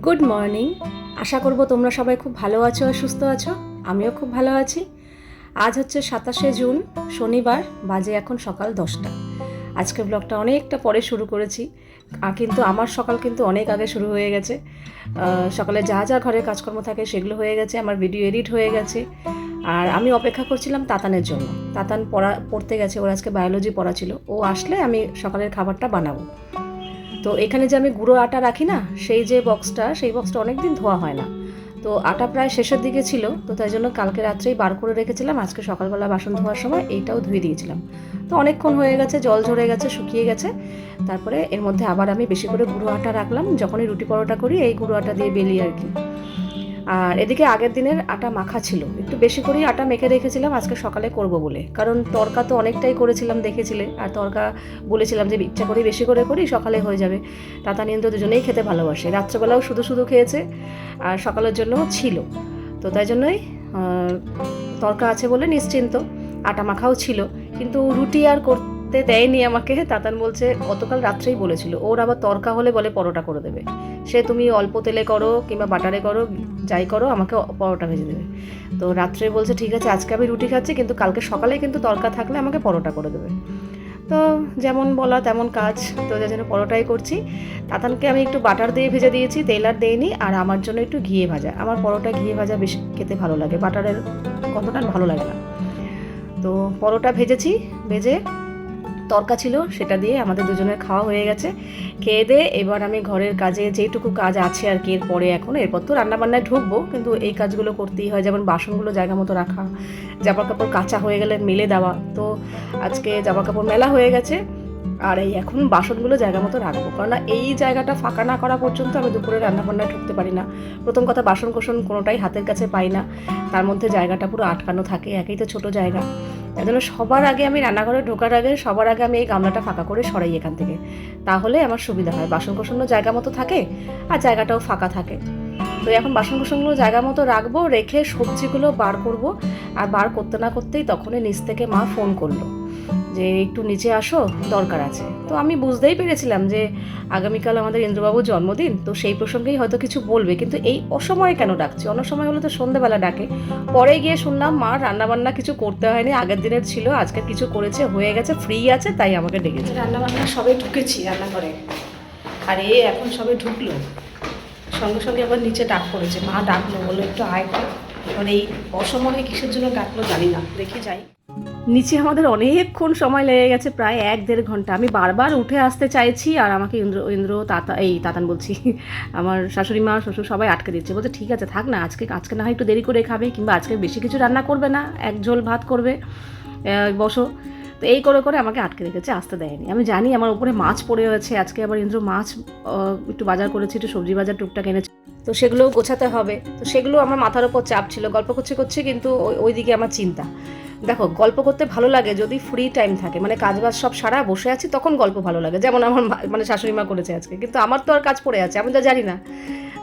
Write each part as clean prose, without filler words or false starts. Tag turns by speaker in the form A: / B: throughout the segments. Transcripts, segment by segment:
A: Good morning. আশা করব তোমরা সবাই খুব ভালো আছো আর সুস্থ আছো। আমিও খুব ভালো আছি। আজ হচ্ছে 27শে জুন, শনিবার, বাজে এখন সকাল 10টা। আজকের ব্লগটা অনেকটা পরে শুরু করেছি, কিন্তু আমার সকাল কিন্তু অনেক আগে শুরু হয়ে গেছে। সকালে যা যা ঘরে কাজকর্ম থাকে সেগুলো হয়ে গেছে, আমার ভিডিও এডিট হয়ে গেছে। আর আমি অপেক্ষা করছিলাম তাতানের জন্য। তাতান পড়তে গেছে, ওর আজকে বায়োলজি পড়া ছিল। ও আসলে আমি সকালের খাবারটা বানাবো। তো এখানে যে আমি গুঁড়ো আটা রাখি না, সেই বক্সটা অনেক দিন ধোয়া হয় না। তো আটা প্রায় শেষের দিকে ছিল, তো তাই জন্য কালকে রাত্রেই বার করে রেখেছিলাম। আজকে সকালবেলা বাসন ধোয়ার সময় এইটাও ধুয়ে দিয়েছিলাম। তো অনেকক্ষণ হয়ে গেছে, জল ঝরে গেছে, শুকিয়ে গেছে। তারপরে এর মধ্যে আবার আমি বেশি করে গুঁড়ো আটা রাখলাম, যখনই রুটি পরোটা করি এই গুঁড়ো আটা দিয়ে বেলি আর কি। আর এদিকে আগের দিনের আটা মাখা ছিল, একটু বেশি করেই আটা মেখে রেখেছিলাম আজকে সকালে করব বলে, কারণ তরকা তো অনেকটাই করেছিলাম দেখেছিলে। আর তরকা বলেছিলাম যে ইচ্ছা করে বেশি করে করি, সকালে হয়ে যাবে। তাতা নিয়ন্ত্র দুজনেই খেতে ভালোবাসে, রাত্রেবেলাও শুধু শুধু খেয়েছে আর সকালের জন্যও ছিল। তো তাই জন্যই তরকা আছে বলে নিশ্চিন্ত। আটা মাখাও ছিল, কিন্তু রুটি আর করতে দেয়নি আমাকে। তাতান বলছে, গতকাল রাত্রেই বলেছিল, ওর আবার তরকা হলে বলে পরোটা করে দেবে। সে তুমি অল্প তেলে করো কিংবা বাটারে করো, যাই করো, আমাকে পরোটা ভেজে দেবে। তো রাত্রে বলছে ঠিক আছে, আজকে আমি রুটি খাচ্ছি, কিন্তু কালকে সকালে কিন্তু তরকা থাকলে আমাকে পরোটা করে দেবে। তো যেমন বলা তেমন কাজ, তো যার জন্য পরোটাই করছি। তাতানকে আমি একটু বাটার দিয়ে ভেজে দিয়েছি, তেল আর দেইনি। আর আমার জন্য একটু ঘিয়ে ভাজা, আমার পরোটা ঘিয়ে ভাজা বেশি খেতে ভালো লাগে, বাটারের গন্ধটা ভালো লাগে না। তো পরোটা ভেজে তরকা ছিল, সেটা দিয়ে আমাদের দুজনের খাওয়া হয়ে গেছে। খেয়ে দিয়ে এবার আমি ঘরের কাজে যেটুকু কাজ আছে আর কি, এরপর তো রান্নাবান্নায় ঢুকবো, কিন্তু এই কাজগুলো করতেই হয়। যেমন বাসনগুলো জায়গা মতো রাখা, জামা কাপড় কাচা হয়ে গেলে মেলে দেওয়া। তো আজকে জামা কাপড় মেলা হয়ে গেছে, আর এই এখন বাসনগুলো জায়গা মতো রাখবো, কারণ এই জায়গাটা ফাঁকা না করা পর্যন্ত আমি দুপুরে রান্নাবান্নায় ঢুকতে পারি না। প্রথম কথা, বাসন কোসন কোনোটাই হাতের কাছে পাই না, তার মধ্যে জায়গাটা পুরো আটকানো থাকে, একেই তো ছোটো জায়গা। তাই জন্য সবার আগে আমি রান্নাঘরে ঢোকার আগে আমি এই গামলাটা ফাঁকা করে সরাই এখান থেকে, তাহলে আমার সুবিধা হয়। বাসন কোসনও জায়গা মতো থাকে আর জায়গাটাও ফাঁকা থাকে। তো এখন বাসন কোসনগুলো জায়গা মতো রাখবো, রেখে সবজিগুলো বার করব। আর বার করতে না করতেই তখনই নিচ থেকে মা ফোন করলো যে একটু নিচে আসো, দরকার আছে। তো আমি বুঝতেই পেরেছিলাম যে আগামীকাল আমাদের ইন্দ্রবাবুর জন্মদিন, তো সেই প্রসঙ্গেই হয়তো কিছু বলবে, কিন্তু এই অসময়ে কেন ডাকছে? অন্য সময় হলে তো সন্ধ্যেবেলা ডাকে। পরে গিয়ে শুনলাম মা রান্নাবান্না কিছু করতে হয়নি, আগের দিনের ছিল, আজকে কিছু করেছে, হয়ে গেছে, ফ্রি আছে, তাই আমাকে ডেকেছে। রান্নাবান্না সবাই ঢুকেছি রান্নাঘরে, আর এখন সবাই ঢুকলো, সঙ্গে সঙ্গে আবার নিচে ডাক পড়েছে, মা ডাকলো, বললো একটু আয় কর। এবার এই অসময়ে কিসের জন্য ডাকলো জানি না, দেখি যাই। নিচে আমাদের অনেকক্ষণ সময় লেগে গেছে, প্রায় 1-1.5 ঘন্টা। আমি বারবার উঠে আসতে চাইছি, আর আমাকে তাতান বলছি, আমার শাশুড়ি মা শ্বশুর সবাই আটকে দিচ্ছে, বলছে ঠিক আছে থাক না, আজকে না হয় একটু দেরি করে খাবে, কিংবা আজকে বেশি কিছু রান্না করবে না, এক ঝোল ভাত করবে, বসো। তো এই করে করে আমাকে আটকে রেখেছে, আসতে দেয়নি। আমি জানি আমার উপরে মাছ পড়ে আছে, আজকে আবার ইন্দ্র মাছ একটু বাজার করেছে, একটু সবজি বাজার টুকটাক এনেছে, তো সেগুলোও গোছাতে হবে। তো সেগুলো আমার মাথার ওপর চাপ ছিল, গল্প করছি কিন্তু ওইদিকে আমার চিন্তা। দেখো, গল্প করতে ভালো লাগে যদি ফ্রি টাইম থাকে, মানে কাজবাজ সব সারা বসে আছি, তখন গল্প ভালো লাগে, যেমন আমার মানে শাশুড়ি মা করেছে আজকে। কিন্তু আমার তো আর কাজ পড়ে আছে, আমি তো জানি না।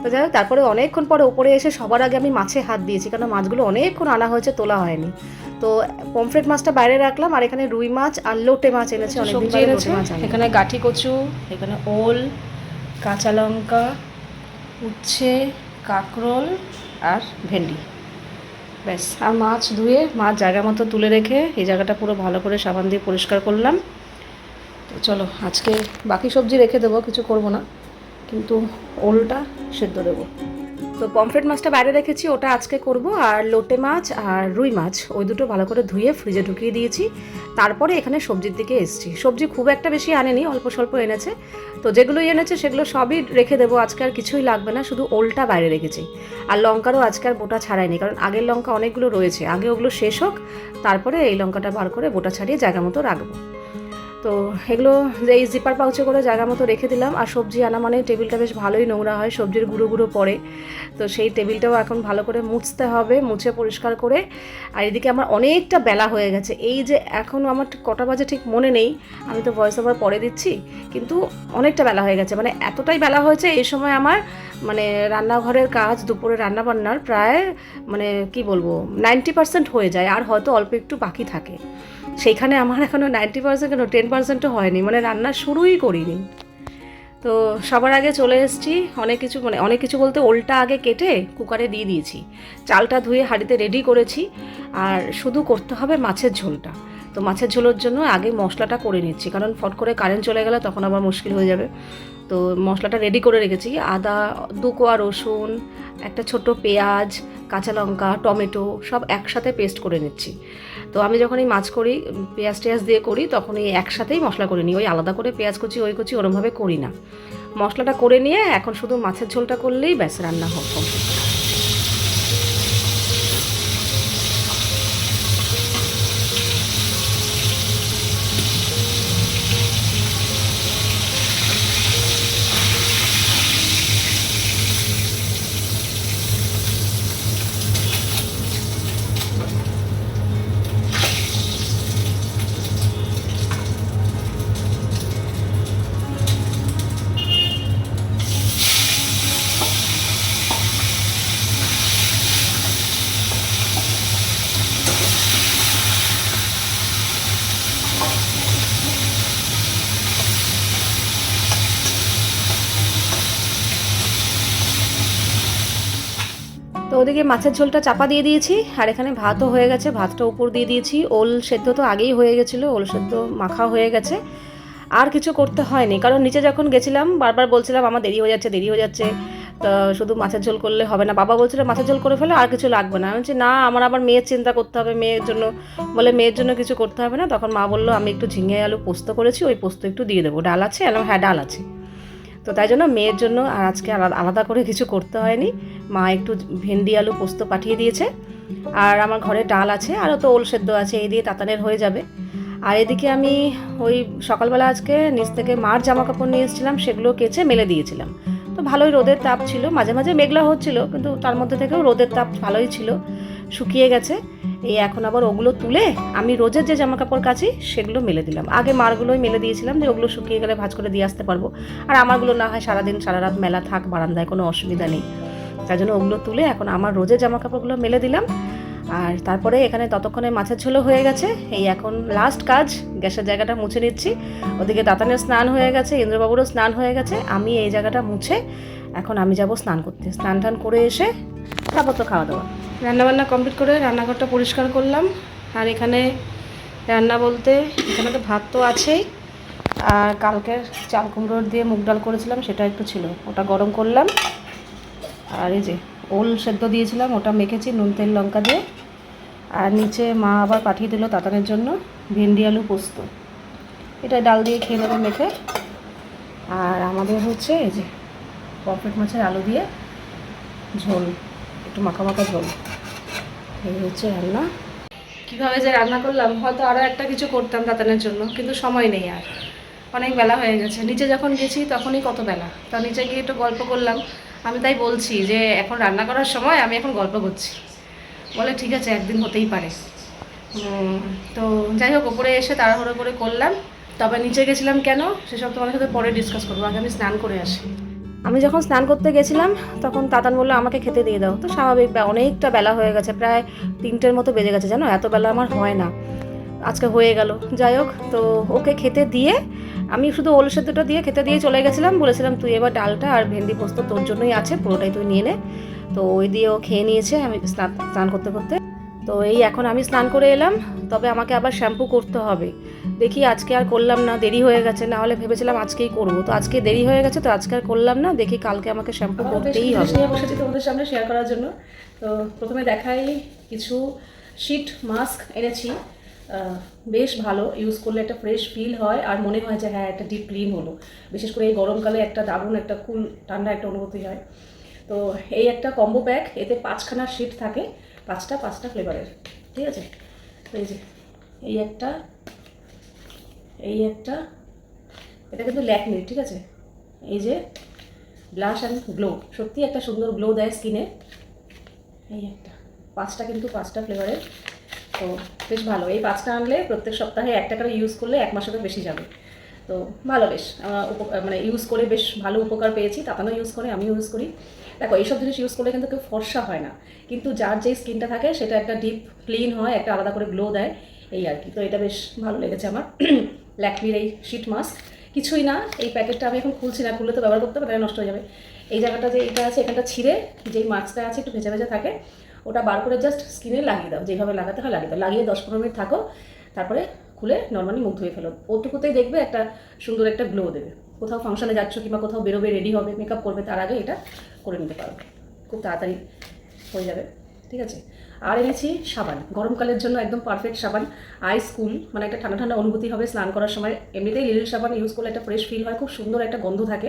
A: তো যাই হোক, তারপরে অনেকক্ষণ পরে উপরে এসে সবার আগে আমি মাছে হাত দিয়েছি, কারণ মাছগুলো অনেকক্ষণ আনা হয়েছে, তোলা হয়নি। তো পমফ্রেট মাছটা বাইরে রাখলাম, আর এখানে রুই মাছ আর লোটে মাছ এনেছে, অনেক সবজি এনেছে। এখানে গাঠি কচু, এখানে ওল, কাঁচা লঙ্কা, উচ্ছে, কাঁকরোল আর ভেন্ডি, ব্যাস। আর মাছ ধুয়ে মাছ জায়গা মতো তুলে রেখে এই জায়গাটা পুরো ভালো করে সাবান দিয়ে পরিষ্কার করলাম। তো চলো, আজকে বাকি সবজি রেখে দেবো, কিছু করব না, কিন্তু ওলটা সেদ্ধ দেবো। তো পমফ্রেট মাছটা বাইরে রেখেছি, ওটা আজকে করব। আর লোটে মাছ আর রুই মাছ ওই দুটো ভালো করে ধুয়ে ফ্রিজে ঢুকিয়ে দিয়েছি। তারপরে এখানে সবজির দিকে এসেছি। সবজি খুব একটা বেশি আনেনি, অল্প স্বল্প এনেছে। তো যেগুলোই এনেছে সেগুলো সবই রেখে দেবো, আজকে আর কিছুই লাগবে না, শুধু ওলটা বাইরে রেখেছি। আর লঙ্কারও আজকে আর বোটা ছাড়াইনি, কারণ আগের লঙ্কা অনেকগুলো রয়েছে, আগে ওগুলো শেষ হোক, তারপরে এই লঙ্কাটা বার করে বোটা ছাড়িয়ে জায়গা মতো রাখবো। তো এগুলো এই জিপার পাউচে করে জায়গা মতো রেখে দিলাম। আর সবজি আনা মানে টেবিলটা বেশ ভালোই নোংরা হয়, সবজির গুঁড়ো গুঁড়ো পড়ে। তো সেই টেবিলটাও এখন ভালো করে মুছতে হবে, মুছে পরিষ্কার করে। আর এদিকে আমার অনেকটা বেলা হয়ে গেছে, এই যে এখনও আমার কটা বাজে ঠিক মনে নেই, আমি তো ভয়েস ওভার পরে দিচ্ছি, কিন্তু অনেকটা বেলা হয়ে গেছে, মানে এতটাই বেলা হয়েছে। এই সময় আমার মানে রান্নাঘরের কাজ, দুপুরে রান্নাবান্নার প্রায় মানে কি বলবো 90% হয়ে যায়, আর হয়তো অল্প একটু বাকি থাকে। সেইখানে আমার এখনও 90% কেন 10%ও হয়নি, মানে রান্না শুরুই করিনি। তো তো সবার আগে চলে এসেছি, অনেক কিছু বলতে ওলটা আগে কেটে কুকারে দিয়ে দিয়েছি, চালটা ধুয়ে হাঁড়িতে রেডি করেছি, আর শুধু করতে হবে মাছের ঝোলটা। তো মাছের ঝোলের জন্য আগে মশলাটা করে নিচ্ছি, কারণ ফট করে কারেন্ট চলে গেলে তখন আবার মুশকিল হয়ে যাবে। তো মশলাটা রেডি করে রেখেছি, আদা, 2 কোয়া রসুন, একটা ছোট পেঁয়াজ, কাঁচা লঙ্কা, টমেটো সব একসাথে পেস্ট করে নিচ্ছি। তো আমি যখন এই মাছ করি, পেঁয়াজ টেয়াজ দিয়ে করি, তখন এই একসাথেই মশলা করে নিই, ওই আলাদা করে পেঁয়াজ কুচি ওই কুচি ওরমভাবে করি না। মশলাটা করে নিয়ে এখন শুধু মাছের ঝোলটা করলেই ব্যাস রান্না হোক। তো ওদিকে মাছের ঝোলটা চাপা দিয়ে দিয়েছি, আর এখানে ভাতও হয়ে গেছে, ভাতটা উপর দিয়ে দিয়েছি। ওল সেদ্ধ তো আগেই হয়ে গেছিলো, ওল সেদ্ধ মাখা হয়ে গেছে, আর কিছু করতে হয়নি। কারণ নিচে যখন গেছিলাম বারবার বলছিলাম আমার দেরি হয়ে যাচ্ছে, তো শুধু মাছের ঝোল করলে হবে না। বাবা বলছিল মাছের ঝোল করে ফেলে, আর কিছু লাগবে না। আমি বলছি না, আমার আবার মেয়ের চিন্তা করতে হবে, মেয়ের জন্য কিছু করতে হবে না। তখন মা বললো আমি একটু ঝিঙে আলু পোস্ত করেছি, ওই পোস্ত একটু দিয়ে দেবো, ডাল আছে? হ্যাঁ ডাল আছে। তো তাই জন্য মেয়ের জন্য আর আজকে আলাদা করে কিছু করতে হয়নি। মা একটু ভেন্ডি আলু পোস্ত পাঠিয়ে দিয়েছে, আর আমার ঘরে ডাল আছে, আরও তো ওল সেদ্ধ আছে, এই দিয়ে তাতানের হয়ে যাবে। আর এদিকে আমি ওই সকালবেলা আজকে নিচ থেকে মার জামা কাপড় নিয়ে এসেছিলাম, সেগুলো কেচে মেলে দিয়েছিলাম। তো ভালোই রোদের তাপ ছিল, মাঝে মাঝে মেঘলা হচ্ছিল, কিন্তু তার মধ্যে থেকেও রোদের তাপ ভালোই ছিল, শুকিয়ে গেছে। এই এখন আবার ওগুলো তুলে আমি রোজের যে জামা কাপড় কাচি সেগুলো মেলে দিলাম। আগে মারগুলোই মেলে দিয়েছিলাম, যে ওগুলো শুকিয়ে গেলে ভাঁজ করে দিয়ে আসতে পারবো, আর আমারগুলো না হয় সারাদিন সারা রাত মেলা থাক বারান্দায়, কোনো অসুবিধা নেই। তাই জন্য ওগুলো তুলে এখন আমার রোজের জামা কাপড়গুলো মেলে দিলাম। আর তারপরে এখানে ততক্ষণে মাছের ঝোলও হয়ে গেছে। এই এখন লাস্ট কাজ, গ্যাসের জায়গাটা মুছে নিচ্ছি। ওদিকে দাতানের স্নান হয়ে গেছে, ইন্দ্রবাবুরও স্নান হয়ে গেছে, আমি এই জায়গাটা মুছে এখন আমি যাব স্নান করতে। স্নান টান করে এসে তারপর তো খাওয়া দাওয়া। রান্নাবান্না কমপ্লিট করে রান্নাঘরটা পরিষ্কার করলাম। আর এখানে রান্না বলতে এখানে তো ভাত তো আছেই, আর কালকের চাল কুমড়োর দিয়ে মুগ ডাল করেছিলাম সেটা একটু ছিল, ওটা গরম করলাম। আর এই যে ওল সেদ্ধ দিয়েছিলাম, ওটা মেখেছি নুন তেল লঙ্কা দিয়ে। আর নিচে মা আবার পাঠিয়ে দিল তাতানের জন্য ভেন্ডি আলু পোস্ত, এটা ডাল দিয়ে খেয়ে নেবে মেখে। আর আমাদের হচ্ছে এই যে পমফ্রেট মাছের আলু দিয়ে ঝোল, একটু মাখা মাখা ঝোল। এই হচ্ছে রান্না। কীভাবে যে রান্না করলাম, হয়তো আরও একটা কিছু করতাম তাতানের জন্য, কিন্তু সময় নেই, আর অনেক বেলা হয়ে গেছে। নিচে যখন গেছি তখনই কত বেলা, তা নিচে গিয়ে একটু গল্প করলাম। আমি তাই বলছি যে এখন রান্না করার সময় আমি এখন গল্প করছি। বলে ঠিক আছে, একদিন হতেই পারে। তো যাই হোক, ওপরে এসে তাড়াহুড়ো করে করলাম। তবে নিচে গেছিলাম কেন সেসব তোমাদের সাথে পরে ডিসকাস করবো, আগে আমি স্নান করে আসি। আমি যখন স্নান করতে গেছিলাম তখন তাতান বললো আমাকে খেতে দিয়ে দাও। তো স্বাভাবিক, অনেকটা বেলা হয়ে গেছে, প্রায় 3টের মতো বেজে গেছে, জানো এত বেলা আমার হয় না, আজকে হয়ে গেল। যাই হোক, তো ওকে খেতে দিয়ে আমি শুধু ওল সেদ্ধটা দিয়ে খেতে দিয়ে চলে গেছিলাম। বলেছিলাম তুই এবার ডালটা আর ভেন্ডি পোস্ত তোর জন্যই আছে, পুরোটাই তুই নিয়ে নে। তো ওই দিয়ে ও খেয়ে নিয়েছে আমি স্নান করতে করতে। তো এই এখন আমি স্নান করে এলাম, তবে আমাকে আবার শ্যাম্পু করতে হবে। দেখি আজকে আর করলাম না, দেরি হয়ে গেছে, না হলে ভেবেছিলাম আজকেই করবো, তো আজকে দেরি হয়ে গেছে, তো আজকে আর করলাম না। দেখি কালকে আমাকে শ্যাম্পু করতেই হবে। নিয়ে বসেছি তোমাদের সামনে শেয়ার করার জন্য। তো প্রথমে দেখাই, কিছু শীট মাস্ক এনেছি, বেশ ভালো, ইউজ করলে একটা ফ্রেশ ফিল হয়, আর মনে হয় যে হ্যাঁ একটা ডিপ ক্লিন হলো। বিশেষ করে এই গরমকালে একটা দারুণ একটা কুল ঠান্ডা একটা অনুভূতি হয়। তো এই একটা কম্বো প্যাক, এতে 5খানা শীট থাকে, 5টা ফ্লেভারের, ঠিক আছে। তো এই যে এই একটা, এটা কিন্তু ল্যাকমির, ঠিক আছে। এই যে ব্লাশ অ্যান্ড গ্লো, সত্যি একটা সুন্দর গ্লো দেয় স্কিনে। এই একটা, 5টা ফ্লেভারের, তো বেশ ভালো। এই 5টা আনলে প্রত্যেক সপ্তাহে একটা করে ইউজ করলে 1 মাসেরও বেশি যাবে। তো ভালো, বেশ মানে ইউজ করে বেশ ভালো উপকার পেয়েছি। তাতানো ইউজ করে, আমিও ইউজ করি। দেখো এইসব জিনিস ইউজ করলে কিন্তু কেউ ফর্সা হয় না, কিন্তু যার যেই স্কিনটা থাকে সেটা একটা ডিপ ক্লিন হয়, একটা আলাদা করে গ্লো দেয়, এই আর কি। তো এটা বেশ ভালো লেগেছে আমার ল্যাকমির এই শীট মাস্ক। কিছুই না, এই প্যাকেটটা আমি এখন খুলছি না, খুললে তো ব্যবহার করতে হবে, নষ্ট হয়ে যাবে। এই জায়গাটা যে এটা আছে, এখানটা ছিঁড়ে যেই মাস্কটা আছে একটু ভেজা ভেজা থাকে, ওটা বার করে জাস্ট স্কিনে লাগিয়ে দাও, যেভাবে লাগাতে হয় লাগিয়ে দাও, লাগিয়ে 10-15 মিনিট থাকো, তারপরে খুলে নর্মালি মুখ ধুয়ে ফেলো। ওটুকুতেই দেখবে একটা সুন্দর একটা গ্লো দেবে। কোথাও ফাংশনে যাচ্ছ কিংবা কোথাও বেরোবে, রেডি হবে, মেকআপ করবে, তার আগে এটা করে নিতে পারো, খুব তাড়াতাড়ি হয়ে যাবে। ঠিক আছে। আর এনেছি সাবান, গরমকালের জন্য একদম পারফেক্ট সাবান, আইস কুল, মানে একটা ঠান্ডা ঠান্ডা অনুভূতি হবে স্নান করার সময়। এমনিতেই লিলির সাবান ইউজ করলে একটা ফ্রেশ ফিল হয়, খুব সুন্দর একটা গন্ধ থাকে,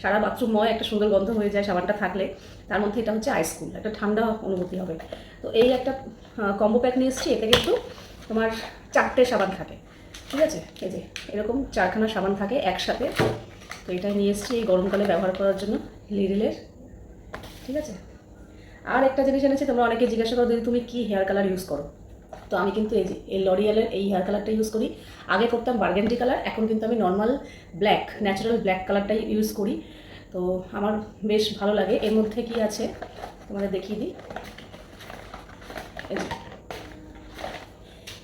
A: সারা বাথরুমময় একটা সুন্দর গন্ধ হয়ে যায় সাবানটা থাকলে। তার মধ্যে এটা হচ্ছে আইস কুল, একটা ঠান্ডা অনুভূতি হবে। তো এই একটা কম্বো প্যাক নিয়ে এসেছি, এতে কিন্তু তোমার 4টে সাবান থাকে। ঠিক আছে, এই যে এরকম 4খানা সাবান থাকে একসাথে। তো এটাই নিয়ে এসেছি এই গরমকালে ব্যবহার করার জন্য লিরিলের। ঠিক আছে। আর একটা জিনিস এনেছি, তোমরা অনেকে জিজ্ঞাসা করো দিদি তুমি কী হেয়ার কালার ইউজ করো। তো আমি কিন্তু এই যে এই লরিয়ালের এই হেয়ার কালারটা ইউজ করি। আগে করতাম বার্গেন্ডি কালার, এখন কিন্তু আমি নর্মাল ব্ল্যাক, ন্যাচারাল ব্ল্যাক কালারটাই ইউজ করি। তো আমার বেশ ভালো লাগে। এর মধ্যে কি আছে তোমাদের দেখিয়ে দিই। এই যে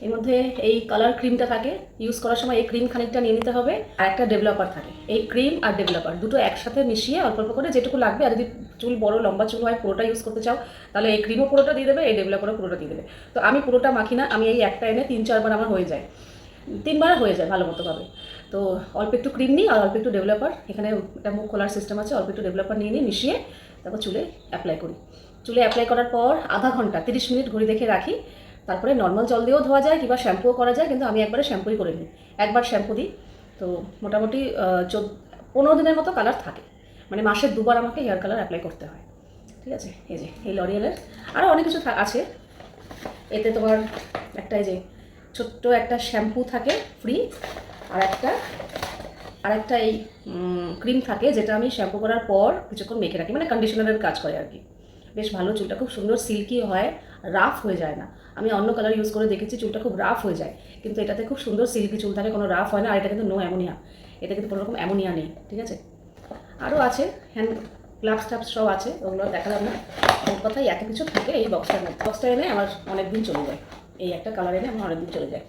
A: এর মধ্যে এই কালার ক্রিমটা থাকে, ইউজ করার সময় এই ক্রিম খানিকটা নিয়ে নিতে হবে, আর একটা ডেভেলপার থাকে। এই ক্রিম আর ডেভেলপার দুটো একসাথে মিশিয়ে অল্প অল্প করে যেটুকু লাগবে, আর যদি চুল বড় লম্বা চুল হয় পুরোটা ইউজ করতে চাও তাহলে এই ক্রিমও পুরোটা দিয়ে দেবে, এই ডেভেলপারও পুরোটা দিয়ে দেবে। তো আমি পুরোটা মাখি না, আমি এই একটা এনে 3-4 বার আমার হয়ে যায়, 3 বার হয়ে যায় ভালো মতোভাবে। তো অল্প একটু ক্রিম নিই আর অল্প একটু ডেভেলপার, এখানে একটা মুখ খোলার সিস্টেম আছে, অল্প একটু ডেভেলপার নিয়ে নিই, মিশিয়ে তারপর চুলে অ্যাপ্লাই করি। চুলে অ্যাপ্লাই করার পর আধা ঘন্টা 30 মিনিট ঘড়ি দেখে রাখি, তারপরে নর্মাল জল দিয়েও ধোয়া যায় কিংবা শ্যাম্পুও করা যায়, কিন্তু আমি একবারে শ্যাম্পুই করে নিই, একবার শ্যাম্পু দিই। তো মোটামুটি 15 দিনের মতো কালার থাকে, মানে মাসে 2বার আমাকে হেয়ার কালার অ্যাপ্লাই করতে হয়। ঠিক আছে। এই যে এই লরিয়ালের আরও অনেক কিছু আছে। এতে তোমার একটা এই যে ছোট্ট একটা শ্যাম্পু থাকে ফ্রি, আর একটা এই ক্রিম থাকে, যেটা আমি শ্যাম্পু করার পর কিছুক্ষণ মেখে রাখি, মানে কন্ডিশনারের কাজ করে আর কি। বেশ ভালো, চুলটা খুব সুন্দর সিল্কি হয়, রাফ হয়ে যায় না। আমি অন্য কালার ইউজ করে দেখেছি চুলটা খুব রাফ হয়ে যায়, কিন্তু এটাতে খুব সুন্দর সিল্কি চুল থাকে, কোনো রাফ হয় না। আর এটা কিন্তু নো অ্যামোনিয়া, এটা কিন্তু কোনো রকম অ্যামোনিয়া নেই। ঠিক আছে। আরও আছে হ্যান্ড গ্লাভস টাভস সব আছে, ওগুলো দেখালাম না। ওর কথাই এত কিছু থাকে এই বক্সটার মধ্যে। বক্সটা এনে আমার অনেক দিন চলে যায়, এই একটা কালার এনে আমার অনেক দিন চলে যায়।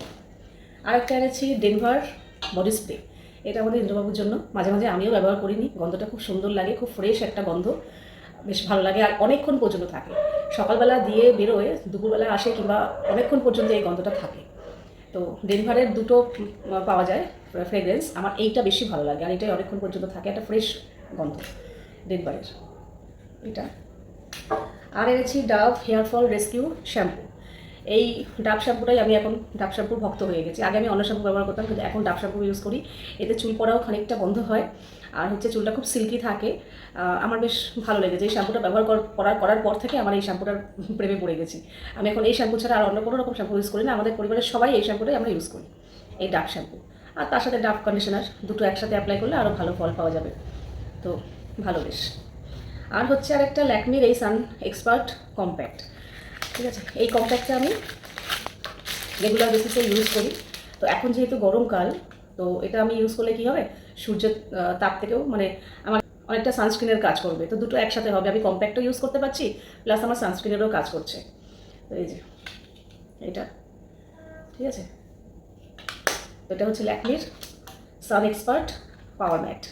A: আর একটা এনেছি ডেনভার বডি স্প্রে, এটা আমাদের ইন্দ্রবাবুর জন্য, মাঝে মাঝে আমিও ব্যবহার করিনি, গন্ধটা খুব সুন্দর লাগে, খুব ফ্রেশ একটা গন্ধ, বেশ ভালো লাগে। আর অনেকক্ষণ পর্যন্ত থাকে, সকালবেলা দিয়ে বেরোয়, দুপুরবেলা আসে কিংবা অনেকক্ষণ পর্যন্ত এই গন্ধটা থাকে। তো ডেনভারের দুটো পাওয়া যায় ফ্রেগ্রেন্স, আমার এইটা বেশি ভালো লাগে, আর এটাই অনেকক্ষণ পর্যন্ত থাকে, একটা ফ্রেশ গন্ধ ডেনভারের এটা। আর এনেছি Dove hair fall rescue shampoo. এই ডাব শ্যাম্পুটাই আমি এখন ডাব শ্যাম্পুর ভক্ত হয়ে গেছি। আগে আমি অন্য শ্যাম্পু ব্যবহার করতাম, কিন্তু এখন ডাব শ্যাম্পু ইউজ করি। এতে চুল পড়াও খানিকটা বন্ধ হয়, আর হচ্ছে চুলটা খুব সিল্কি থাকে। আমার বেশ ভালো লেগেছে এই শ্যাম্পুটা ব্যবহার করার পর থেকে আমার এই শ্যাম্পুটার প্রেমে পড়ে গেছি। আমি এখন এই শ্যাম্পু ছাড়া আর অন্য কোনো রকম শ্যাম্পু ইউজ করি না, আমাদের পরিবারের সবাই এই শ্যাম্পুটাই আমরা ইউজ করি, এই ডাব শ্যাম্পু। আর তার সাথে ডাব কন্ডিশনার, দুটো একসাথে অ্যাপ্লাই করলে আরও ভালো ফল পাওয়া যাবে। তো ভালো বেশ। আর হচ্ছে আরেকটা ল্যাকমির এই সান এক্সপার্ট কম্প্যাক্ট। ঠিক আছে। এই কম্প্যাক্টটা আমি রেগুলার বেসিসে ইউজ করি। তো এখন যেহেতু গরমকাল, তো এটা আমি ইউজ করলে কী হবে, সূর্যের তাপ থেকেও মানে আমার অনেকটা সানস্ক্রিনের কাজ করবে। তো দুটো একসাথে হবে, আমি কম্প্যাক্টও ইউজ করতে পারছি, প্লাস আমার সানস্ক্রিনেরও কাজ করছে। তো এই যে এটা, ঠিক আছে। এটা হচ্ছে ল্যাকমির সান এক্সপার্ট পাওয়ার ম্যাট,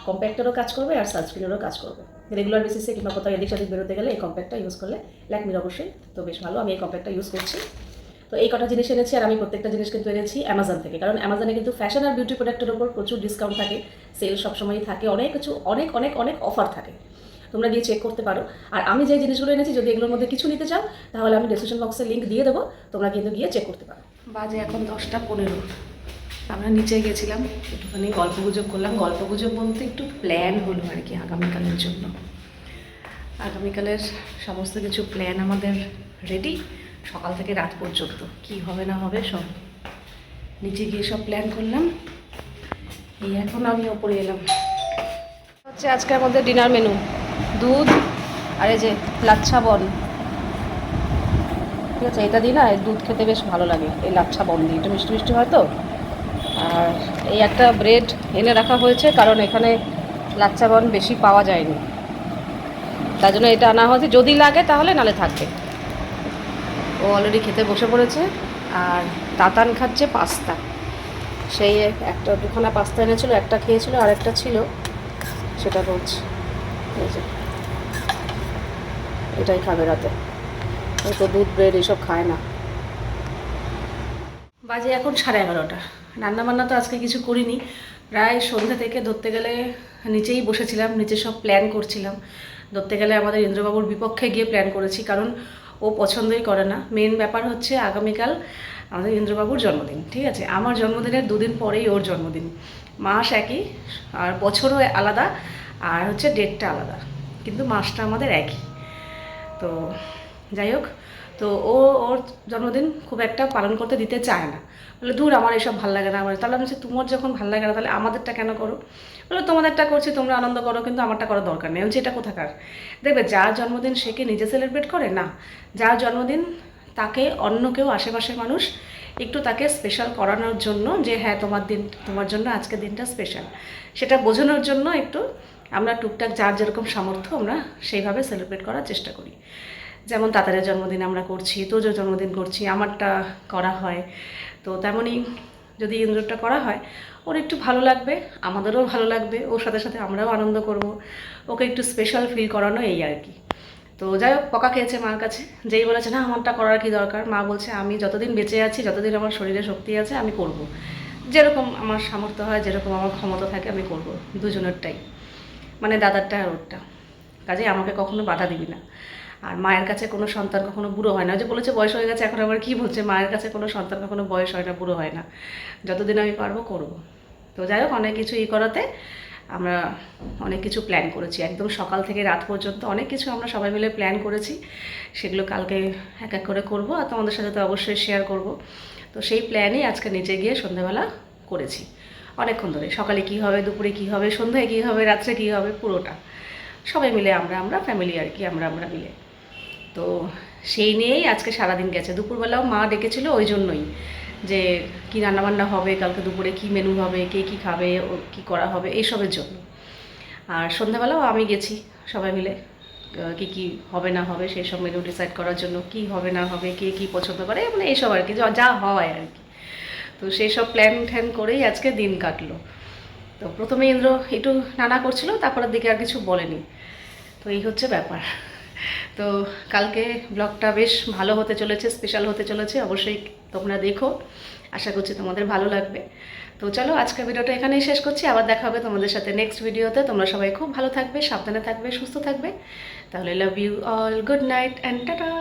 A: কম্প্যাক্টেরও কাজ করবে আর সানস্ক্রিনেরও কাজ করবে। রেগুলার বেসিসে কিংবা কোথাও এদিক সেদিক বেরোতে গেলে এই কম্প্যাক্টটা ইউজ করলে, ল্যাকমির অবশ্যই, তো বেশ ভালো, আমি এই কম্প্যাক্টটা ইউজ করছি। তো এই কটা জিনিস এনেছি, আর আমি প্রত্যেকটা জিনিস কিন্তু এনেছি অ্যামাজন থেকে, কারণ অ্যামাজনে কিন্তু ফ্যাশন আর বিউটি প্রোডাক্টের ওপর প্রচুর ডিসকাউন্ট থাকে, সেল সবসময়ই থাকে, অনেক কিছু অনেক অনেক অনেক অফার থাকে, তোমরা গিয়ে চেক করতে পারো। আর আমি যে জিনিসগুলো এনেছি, যদি এগুলোর মধ্যে কিছু নিতে চাও তাহলে আমি ডেসক্রিপশন বক্সে লিঙ্ক দিয়ে দেবো, তোমরা কিন্তু গিয়ে চেক করতে পারো। বাজে এখন 10টা 15, আমরা নিচে গেছিলাম, একটুখানি গল্পগুজব করলাম। গল্পগুজব বলতে একটু প্ল্যান হলো আর কি আগামীকালের জন্য। আগামীকালের সমস্ত কিছু প্ল্যান আমাদের রেডি, সকাল থেকে রাত পর্যন্ত কি হবে না হবে সব নিচে গিয়ে সব প্ল্যান করলাম। এই এখন আমি ওপরে এলাম। হচ্ছে আজকে আমাদের ডিনার মেনু, দুধ আর এই যে লাচ্ছা বন। ঠিক আছে, এটা দিই না, দুধ খেতে বেশ ভালো লাগে, এই লাচ্ছা বন দিয়ে একটু মিষ্টি মিষ্টি হয় তো। আর এই একটা ব্রেড এনে রাখা হয়েছে, কারণ এখানে লাচ্ছা বন বেশি পাওয়া যায়নি, তার জন্য এটা আনা হয়েছে, যদি লাগে তাহলে নালে থাকবে। ও অলরেডি খেতে বসে পড়েছে, আর তাতান খাচ্ছে পাস্তা, সেই একটা দুখানা পাস্তা এনেছিল, একটা খেয়েছিল আর একটা ছিল, সেটা বলছি। এই যে এটাই খাবে রাতে, এই তো দুধ ব্রেড এইসব খায় না। বাজে এখন 11:30। রান্নাবান্না তো আজকে কিছু করিনি, প্রায় সন্ধ্যা থেকে ধরতে গেলে নিচেই বসেছিলাম, নিচে সব প্ল্যান করছিলাম। ধরতে গেলে আমাদের ইন্দ্রবাবুর বিপক্ষে গিয়ে প্ল্যান করেছি, কারণ ও পছন্দই করে না। মেন ব্যাপার হচ্ছে আগামীকাল আমাদের ইন্দ্রবাবুর জন্মদিন, ঠিক আছে? আমার জন্মদিনের দুদিন পরেই ওর জন্মদিন। মাস একই আর বছরও আলাদা, আর হচ্ছে ডেটটা আলাদা, কিন্তু মাসটা আমাদের একই। তো যাই হোক, তো ওর জন্মদিন খুব একটা পালন করতে দিতে চায় না, বলে দূর আমার এসব ভালো লাগে না। আমার তাহলে আমি বলছি তোমার যখন ভালো লাগে না তাহলে আমাদেরটা কেন করো? বলে তোমাদেরটা করছি, তোমরা আনন্দ করো, কিন্তু আমারটা করার দরকার নেই। আমি বলছি এটা কোথাকার? দেখবে যার জন্মদিন সে কি নিজে সেলিব্রেট করে না? যার জন্মদিন তাকে অন্য কেউ, আশেপাশের মানুষ একটু তাকে স্পেশাল করানোর জন্য, যে হ্যাঁ তোমার দিন, তোমার জন্য আজকের দিনটা স্পেশাল, সেটা বোঝানোর জন্য একটু আমরা টুকটাক যার যেরকম সামর্থ্য আমরা সেইভাবে সেলিব্রেট করার চেষ্টা করি। যেমন তাতারের জন্মদিন আমরা করছি, তোজোর জন্মদিন করছি, আমারটা করা হয়। তো তেমনই যদি ইন্দ্রটা করা হয়, ওর একটু ভালো লাগবে, আমাদেরও ভালো লাগবে, ওর সাথে সাথে আমরাও আনন্দ করব, ওকে একটু স্পেশাল ফিল করানো, এই আর কি। তো যাই হোক, বকা খেয়েছে মার কাছে, যেই বলেছে না আমারটা করার কি দরকার। মা বলছে আমি যতদিন বেঁচে আছি, যতদিন আমার শরীরে শক্তি আছে, আমি করব, যেরকম আমার সামর্থ্য হয়, যেরকম আমার ক্ষমতা থাকে আমি করব, দুজনেরটাই, মানে দাদারটা আর ওরটা। কাজে আমাকে কখনো বাধা দিবি না। আর মায়ের কাছে কোনো সন্তান কখনো বুড়ো হয় না। যে বলেছে বয়স হয়ে গেছে, এখন আবার কী বলছে, মায়ের কাছে কোনো সন্তান কখনো বয়স হয় না, বুড়ো হয় না। যতদিন আমি পারবো করব। তো যাই হোক, অনেক কিছু করাতে আমরা অনেক কিছু প্ল্যান করেছি, একদম সকাল থেকে রাত পর্যন্ত অনেক কিছু আমরা সবাই মিলে প্ল্যান করেছি। সেগুলো কালকে এক এক করে করব, আর তোমাদের সাথে তো অবশ্যই শেয়ার করব। তো সেই প্ল্যানই আজকে নিচে গিয়ে সন্ধ্যাবেলা করেছি, অনেকক্ষণ ধরে। সকালে কী হবে, দুপুরে কী হবে, সন্ধ্যায় কী হবে, রাত্রে কী হবে, পুরোটা সবাই মিলে আমরা ফ্যামিলি আর কি, আমরা মিলে। তো সেই নিয়েই আজকে সারাদিন গেছে। দুপুরবেলাও মা ডেকেছিল ওই জন্যই, যে কী রান্নাবান্না হবে, কালকে দুপুরে কী মেনু হবে, কে কী খাবে, ও কী করা হবে, এইসবের জন্য। আর সন্ধ্যাবেলাও আমি গেছি সবাই মিলে, কী কী হবে না হবে সেই সব মেনু ডিসাইড করার জন্য, কী হবে না হবে, কে কী পছন্দ করে, মানে এইসব আর কি, যা হয় আর কি। তো সেই সব প্ল্যান ট্যান করেই আজকে দিন কাটলো। তো প্রথমে ইন্দ্র একটু নানা করছিল, তারপরের দিকে আর কিছু বলেনি। তো এই হচ্ছে ব্যাপার। তো কালকে ব্লগটা বেশ ভালো হতে চলেছে, স্পেশাল হতে চলেছে, অবশ্যই তোমরা দেখো, আশা করছি তোমাদের ভালো লাগবে। তো চলো আজকের ভিডিওটা এখানেই শেষ করছি, আবার দেখা হবে তোমাদের সাথে নেক্সট ভিডিওতে। তোমরা সবাই খুব ভালো থাকবে, সাবধানে থাকবে, সুস্থ থাকবে। তাহলে love you all, good night and tata.